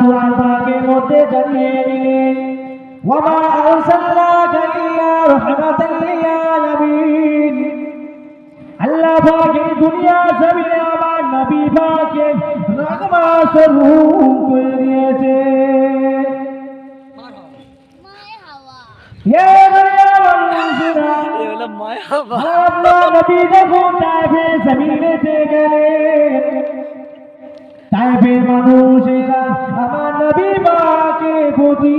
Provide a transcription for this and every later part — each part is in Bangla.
কুরআন পাকের মধ্যে জানিয়ে দিলেন ওয়া মা আরসালনাকা ইল্লা রাহমাতাল লিল আলামিন। আল্লাহ পাক এই দুনিয়া জমিনে আমার নবী পাককে রহমত স্বরূপ করে দিয়েছে। ये नबी देखो ताइफे जमीने से गए ताइफे মানুষেরা আমার নবী পাকে প্রতি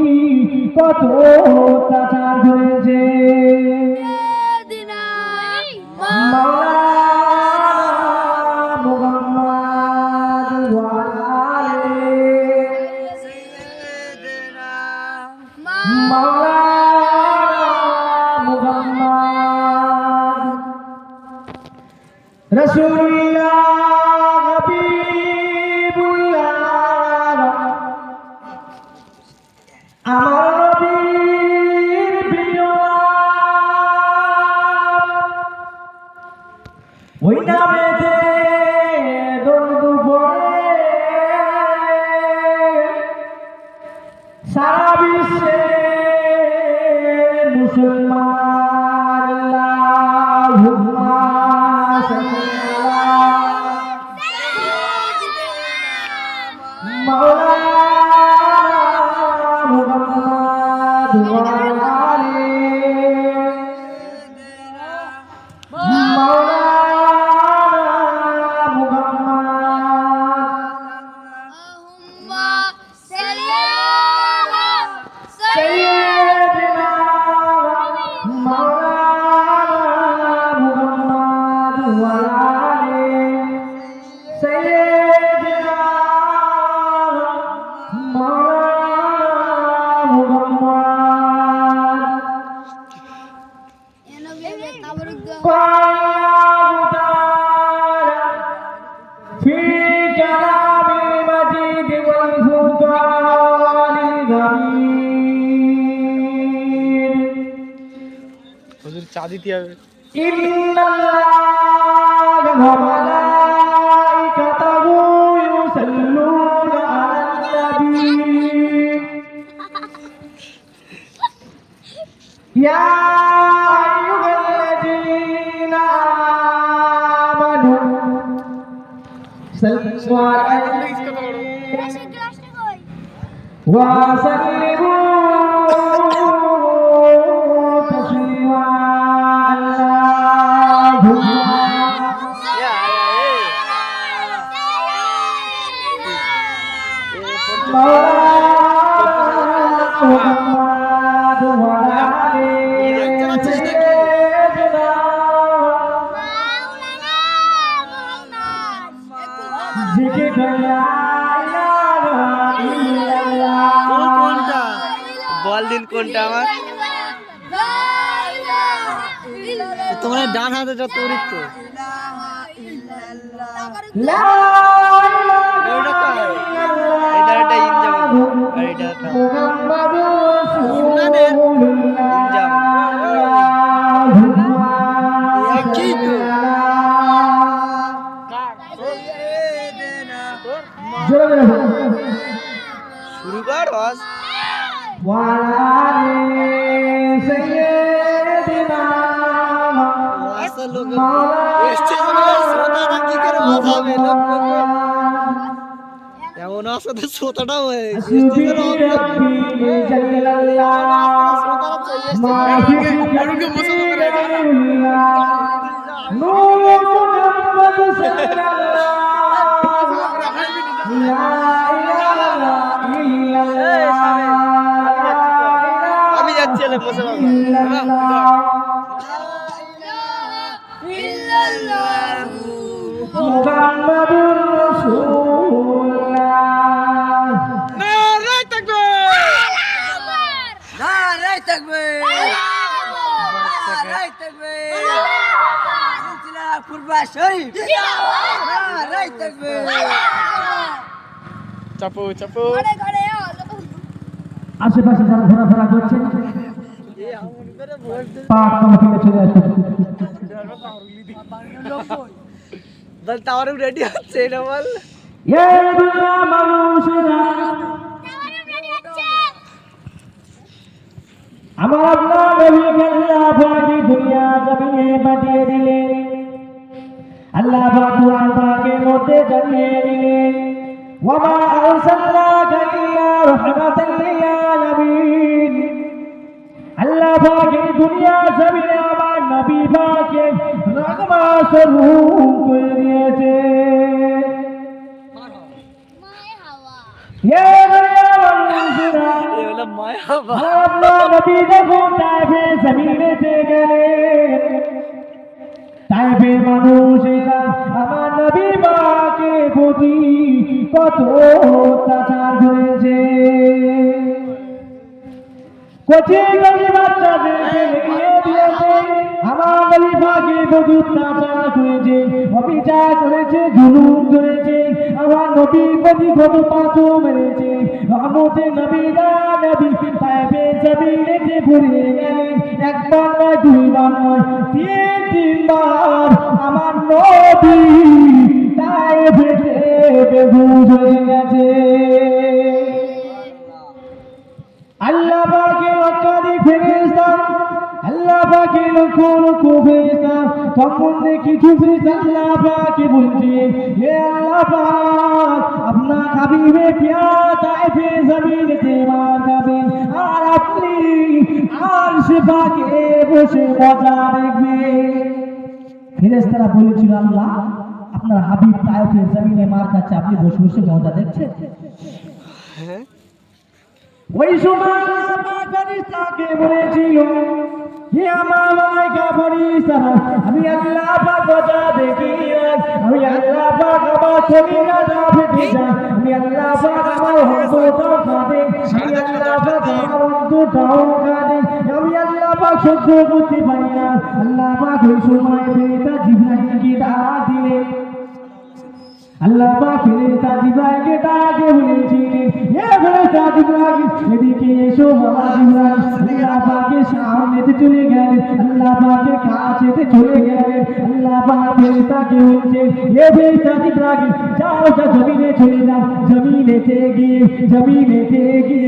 কত অত্যাচার করেছে। रसूलुल्लाह हबीबुल्लाह আমার নবীর প্রিয় ওই নামেতে দরুদ পড়ে সারা বিশ্বে মুসলমান আল্লাহুম্মা চা দিতে হবে। ইন্নাল্লাহা ওয়া মালাইকাতাহু ইউসাল্লুনা আলান নবী ইয়া আইয়ুহাল্লাযীনা আমানু সাল্লু আলাইহি ওয়া সাল্লিমু বল দিন কোনটা আমার তোমার ডান হাতে যত উড়িত শুরু কর বাস এমন আসলে শ্রোতাটাও আমি যাচ্ছি মুহাম্মাদুর রাসূলুল্লাহ নারে তাকবীর নারে তাকবীর নারে তাকবীর সিলসিলা কুরবা শরীফ নারে তাকবীর চাপো চাপো আশেপাশে যারা ঘোরাফেরা করছেন পাক কমিটিতে চলে আসুন। বল টাওয়ার রেডি হচ্ছে এটা বল। এই দুনিয়া মানুষেরা আমার আপনার নবীকে আল্লাহ পাক এই দুনিয়া জমিনে পাঠিয়ে দিলেন। আল্লাহ পাক কুরআন পাকের মধ্যে জানিয়ে দিলেন, ওয়া মা আরসালনাকা ইল্লা রাহমাতাল লিল আলামিন। আল্লাহ পাক এই দুনিয়া জমিনে আমার নবী পাককে রহমত স্বরূপ করে দিয়েছে। ये दुनिया वाला ये वाला माया बा अपना नबी देखो ताइफे जमीने से गए তাইফে মানুষেরা আমার নবী পাকে প্রতি কত অত্যাচার করেছে। কোচি গলি বাচ্চাদেরকে লেগে দিয়েছে, আমার নবী পাকে প্রতি অত্যাচার করেছে, অবিচার করেছে, জুলুম করেছে, আমার নবী প্রতি কত পাথর মেরেছে। রহমতে নবীরা নবী তাইফে জমিনেতে ঘুরে গেলেন, একবার নয় দুইবার নয় তিনবার আমার নবী তাইফেতে বেহুশ হয়ে গেছে। আল্লাহ পাকের লক্ষাধিক ফেরেশতা, আল্লাহ পাকের লক্ষ লক্ষ ফেরেশতা, তখন কিছু ফেরেশতা আল্লাহ পাককে বলছে, হে আল্লাহ পাক, আপনার হাবিবে প্যারা তাইফে জমিনেতে মার খাবেন, আর আপনি আরশে পাকে বসে মজা দেখবেন। ফেরেশতারা বলেছিল, আল্লাহ আপনার হাবিব তাইফে জমিনে মার খাচ্ছে, আপনি বসে বসে মজা দেখছেন। ওই সময় ফেরেশতাকে বলেছিল, হে আমার মালায়েকা ফেরেশতারা, আমি আল্লাহ পাক মজা দেখি, আমি আল্লাহ পাক আমার শরীরটা ফেটে যায়, আমি আল্লাহ পাক আমার অন্তরটাও কাঁদে, আমি আল্লাহ পাক আমার অন্তরটাও কাঁদে, আমি আল্লাহ পাক সহ্য করতে পারি না। আল্লাহ পাক ওই সময় ফেরেশতা জিবরাইলকে ডাক দিলেন। আল্লাহ পাক ফেরেশতা জিবরাইলকে ডাকে বলেছিলেন, হে ফেরেশতা জিবরাইল, এদিকে এসো। বাবা জিবরাইল আল্লাহ পাকের সামনেতে চলে গেলেন, আল্লাহ পাকের কাছেতে চলে গেলেন। আল্লাহ পাক ফেরেশতাকে বলছেন, হে ফেরেশতা জিবরাইল, যাও জমিনে চলে যাও, জমিনেতে গিয়ে